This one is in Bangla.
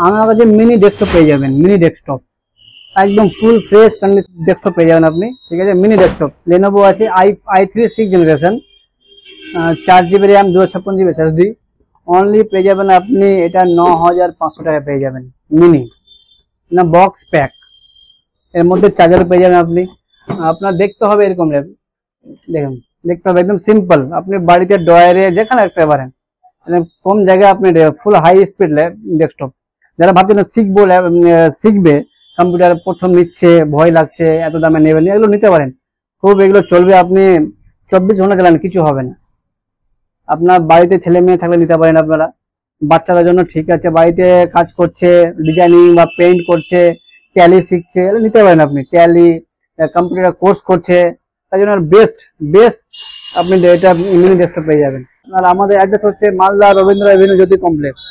আমার কাছে মিনি ডেস্কটপ পেয়ে যাবেন, মিনি ডেস্কটপ একদম ফুল ফ্রেশ কন্ডিশন ডেস্কটপ পেয়ে যাবেন আপনি, ঠিক আছে। মিনি ডেস্কটপ লেনোভো আছে i3 6 generation, 4 GB RAM, 256 GB SSD, only পেয়ে যাবেন আপনি এটা 9500 টাকা পেয়ে যাবেন। মিনি না বক্স প্যাক, এর মধ্যে চার্জার পেয়ে যাবেন আপনি। আপনার দেখতে হবে এরকম, দেখুন দেখতে হবে একদম সিম্পল, আপনি বাড়িতে ড্রয়ারে যেখানে রাখতে পারেন, মানে কম জায়গায় আপনি ফুল হাই স্পিড ডেস্কটপ। যারা ভাবছেন শিখবে কম্পিউটার, প্রথম নিচ্ছে, ভয় লাগছে, এত দামে নেবেন, এগুলো নিতে পারেন, খুব এগুলো চলবে, আপনি 24 ঘন্টা চালান, কিছু হবে না। আপনার বাড়িতে ছেলে মেয়ে থাকলে নিতে পারেন আপনারা, বাচ্চাদের জন্য ঠিক আছে, বাড়িতে কাজ করছে, ডিজাইনিং বা পেইন্ট করছে, ট্যালি শিখছে, এগুলো নিতে পারেন আপনি, ট্যালি কম্পিউটার কোর্স করছে, তাই জন্য বেস্ট বেস্ট আপনি এটা মিনি ডেস্কটপ পেয়ে যাবেন। আর আমাদের অ্যাড্রেস হচ্ছে মালদা রবীন্দ্র এভিনিউ জ্যোতি কমপ্লেক্স।